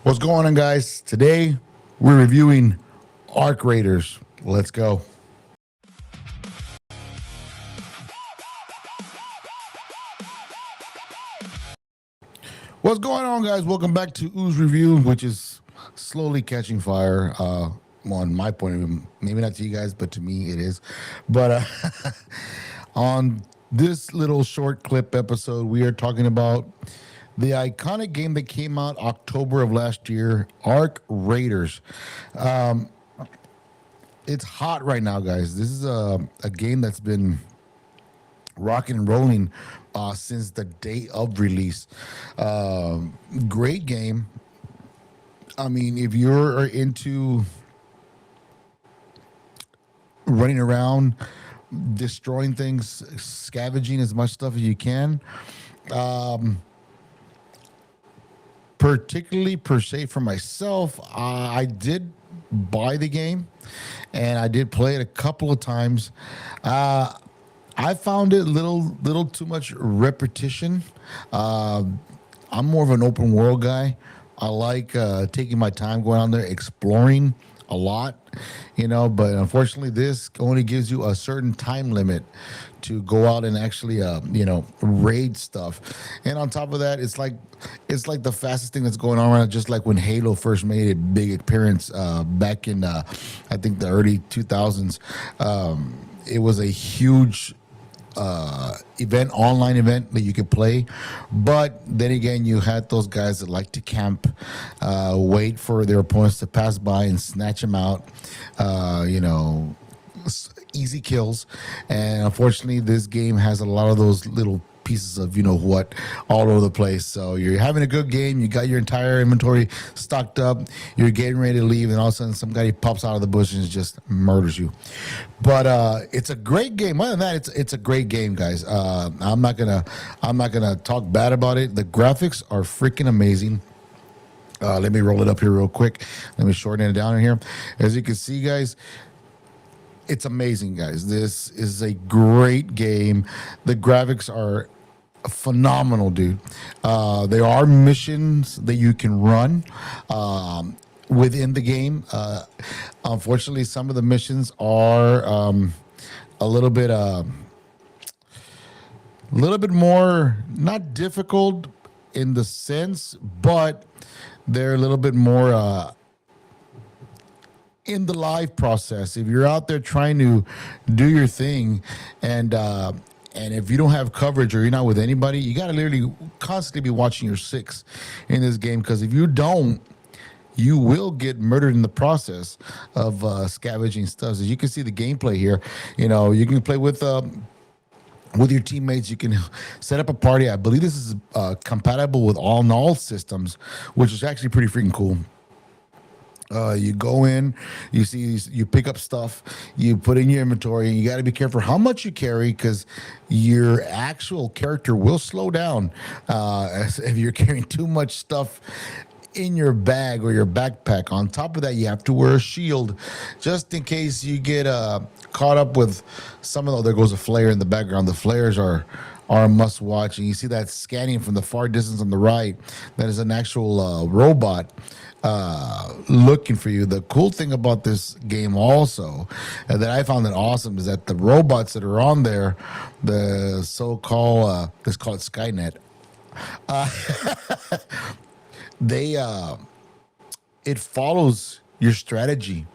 What's going on, guys? Today we're reviewing Arc Raiders. Let's go. What's going on, guys? Welcome back to Ooze Review, which is slowly catching fire. On my point of view, maybe not to you guys, but to me it is. But on this little short clip episode, we are talking about the iconic game that came out October of last year, Arc Raiders. It's hot right now, guys. This is a game that's been rocking and rolling since the day of release. Great game. I mean, if you're into running around, destroying things, scavenging as much stuff as you can, particularly per se for myself, I did buy the game and I did play it a couple of times. I found it little too much repetition. I'm more of an open world guy. I like taking my time going on there, exploring a lot, but unfortunately, this only gives you a certain time limit to go out and actually, raid stuff. And on top of that, it's like the fastest thing that's going on right now. Just like when Halo first made a big appearance back in, I think the early 2000s. It was a huge online event that you could play. But then again, you had those guys that like to camp, wait for their opponents to pass by and snatch them out, easy kills. And unfortunately, this game has a lot of those little pieces of what all over the place. So you're having a good game, you got your entire inventory stocked up, you're getting ready to leave, and all of a sudden some guy pops out of the bush and just murders you. But it's a great game. Other than that, it's a great game, guys. I'm not gonna talk bad about it. The graphics are freaking amazing. Let me roll it up here real quick. Let me shorten it down in here. As you can see, guys, it's amazing, guys. This is a great game. The graphics are phenomenal, dude. There are missions that you can run within the game. Unfortunately, some of the missions are a little bit more not difficult in the sense, but they're a little bit more in the live process. If you're out there trying to do your thing, and if you don't have coverage or you're not with anybody, you got to literally constantly be watching your six in this game, because if you don't, you will get murdered in the process of scavenging stuff. As you can see the gameplay here, you can play with your teammates. You can set up a party. I believe this is compatible with all null systems, which is actually pretty freaking cool. You go in, you pick up stuff, you put in your inventory, and you got to be careful how much you carry, because your actual character will slow down if you're carrying too much stuff in your bag or your backpack. On top of that, you have to wear a shield just in case you get caught up with some of the. There goes a flare in the background. The flares are a must watch, and you see that scanning from the far distance on the right. That is an actual robot looking for you. The cool thing about this game also that I found it awesome is that the robots that are on there, the so-called let's call it Skynet, they it follows your strategy.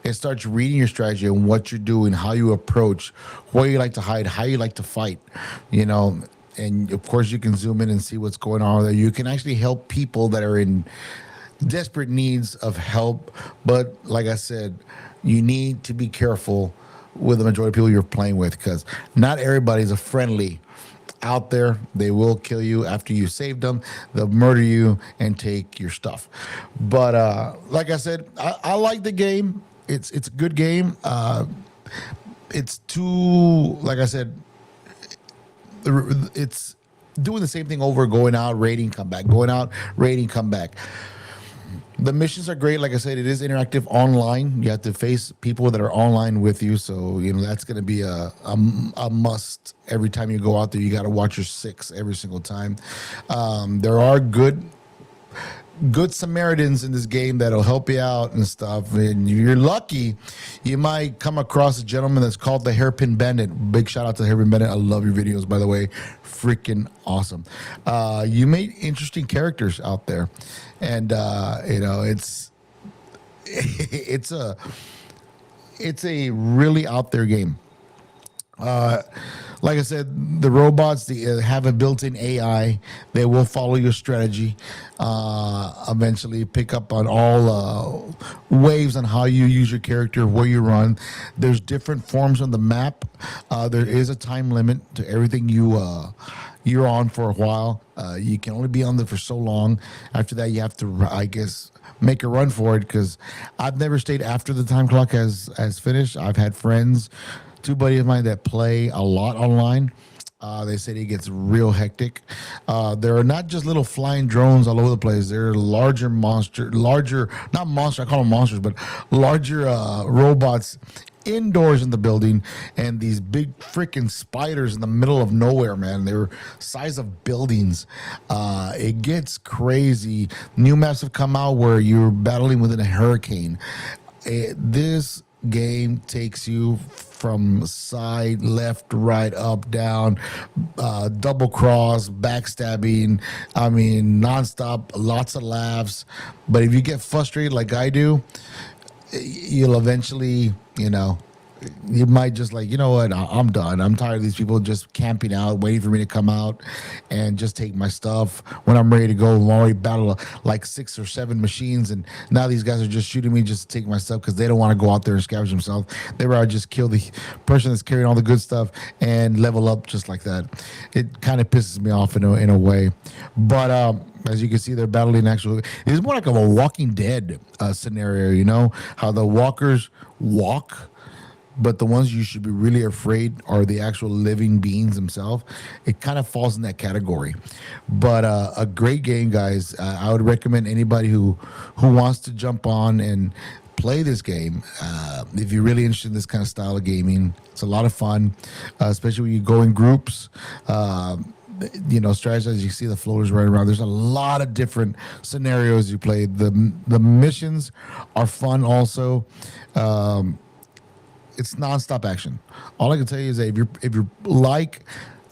It starts reading your strategy and what you're doing, how you approach, where you like to hide, how you like to fight, and of course you can zoom in and see what's going on there. You can actually help people that are in desperate needs of help. But like I said, you need to be careful with the majority of people you're playing with, because not everybody's a friendly out there. They will kill you after you saved them. They'll murder you and take your stuff. But like I said, I like the game. It's a good game. It's too, like I said, it's doing the same thing over, going out, raiding, come back, going out, raiding, come back. The missions are great. Like I said, it is interactive online. You have to face people that are online with you. So, that's going to be a must every time you go out there. You got to watch your six every single time. There are good good Samaritans in this game that'll help you out and stuff. And you're lucky, you might come across a gentleman that's called the Hairpin Bandit. Big shout out to the Hairpin Bandit. I love your videos, by the way. Freaking awesome. You made interesting characters out there, and it's a really out there game. Like I said, the robots have a built-in AI. They will follow your strategy. Eventually, pick up on all waves on how you use your character, where you run. There's different forms on the map. There is a time limit to everything you're on for a while. You can only be on there for so long. After that, you have to, I guess, make a run for it, because I've never stayed after the time clock has finished. I've had friends, two buddies of mine that play a lot online. They said it gets real hectic. There are not just little flying drones all over the place. There are larger, not monster, I call them monsters, but larger robots indoors in the building, and these big freaking spiders in the middle of nowhere, man. They're size of buildings. It gets crazy. New maps have come out where you're battling within a hurricane. This game takes you from side, left, right, up, down, double cross, backstabbing. I mean, nonstop, lots of laughs. But if you get frustrated like I do, you'll eventually, you might just like, you know what, I'm done. I'm tired of these people just camping out, waiting for me to come out and just take my stuff. When I'm ready to go, I'm already battled like 6 or 7 machines, and now these guys are just shooting me just to take my stuff because they don't want to go out there and scavenge themselves. They rather just kill the person that's carrying all the good stuff and level up just like that. It kind of pisses me off in a way. But as you can see, they're battling actually. It's more like a Walking Dead scenario, how the walkers walk, but the ones you should be really afraid are the actual living beings themselves. It kind of falls in that category. But a great game, guys. I would recommend anybody who wants to jump on and play this game. If you're really interested in this kind of style of gaming, it's a lot of fun, especially when you go in groups. Strategize. You see the floaters running around. There's a lot of different scenarios you play. The missions are fun also. It's nonstop action. All I can tell you is that if you like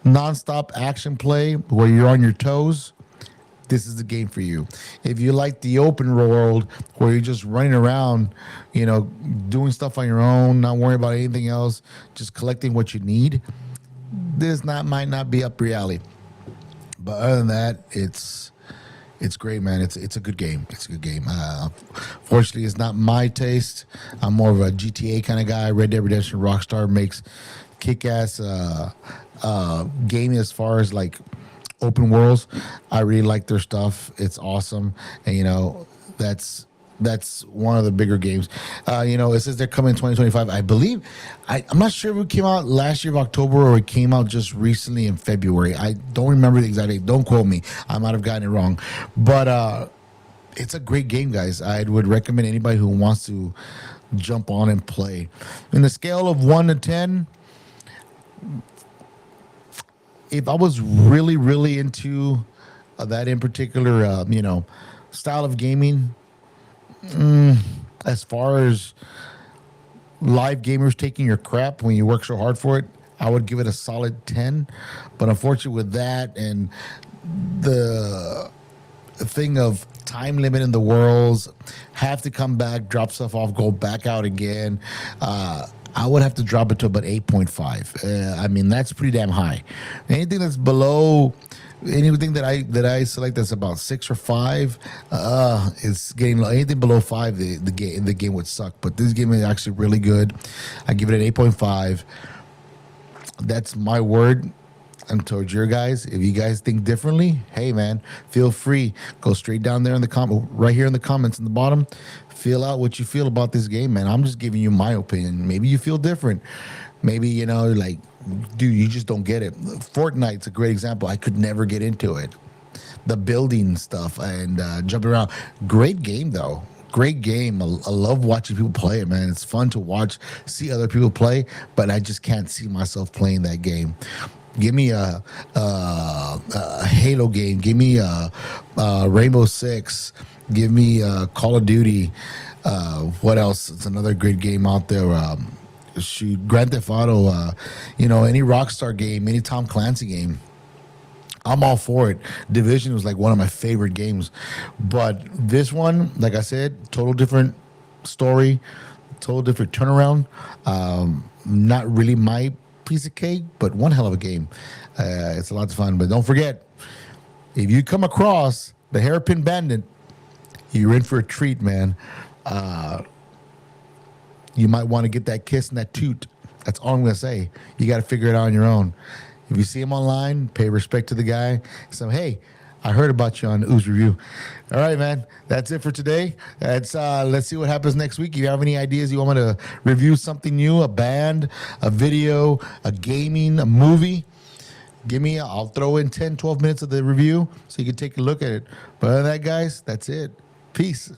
nonstop action play where you're on your toes, this is the game for you. If you like the open world where you're just running around, doing stuff on your own, not worrying about anything else, just collecting what you need, this might not be up your alley. But other than that, it's great, man. It's a good game. It's a good game. Fortunately, it's not my taste. I'm more of a GTA kind of guy. Red Dead Redemption, Rockstar makes kick-ass gaming as far as like open worlds. I really like their stuff. It's awesome, and that's one of the bigger games. It says they're coming in 2025. I believe. I'm not sure if it came out last year of October or it came out just recently in February. I don't remember the exact date. Don't quote me. I might have gotten it wrong. But it's a great game, guys. I would recommend anybody who wants to jump on and play. In the scale of 1 to 10, if I was really, really into that in particular, style of gaming, as far as live gamers taking your crap when you work so hard for it, I would give it a solid 10. But unfortunately, with that and the thing of time limit in the worlds, have to come back, drop stuff off, go back out again, I would have to drop it to about 8.5. I mean, that's pretty damn high. Anything that's below, anything that I select that's about 6 or 5, it's getting low. Anything below 5, the game would suck. But this game is actually really good. I give it an 8.5. That's my word. And towards your guys, if you guys think differently, hey man, feel free. Go straight down there in the comment, right here in the comments in the bottom. Feel out what you feel about this game, man. I'm just giving you my opinion. Maybe you feel different. Maybe, like, dude, you just don't get it. Fortnite's a great example. I could never get into it. The building stuff and jumping around. Great game, though. Great game. I love watching people play it, man. It's fun to see other people play, but I just can't see myself playing that game. Give me a Halo game. Give me a Rainbow Six. Give me Call of Duty. What else? It's another great game out there. Shoot, Grand Theft Auto. Any Rockstar game, any Tom Clancy game. I'm all for it. Division was like one of my favorite games, but this one, like I said, total different story, total different turnaround. Not really my piece of cake, but one hell of a game. It's a lot of fun. But don't forget, if you come across the Hairpin Bandit, you're in for a treat, man. You might want to get that kiss and that toot. That's all I'm going to say. You got to figure it out on your own. If you see him online, pay respect to the guy. So, hey, I heard about you on Ooze Review. All right, man. That's it for today. Let's see what happens next week. If you have any ideas, you want me to review something new, a band, a video, a gaming, a movie, I'll throw in 10, 12 minutes of the review so you can take a look at it. But other than that, guys, that's it. Peace.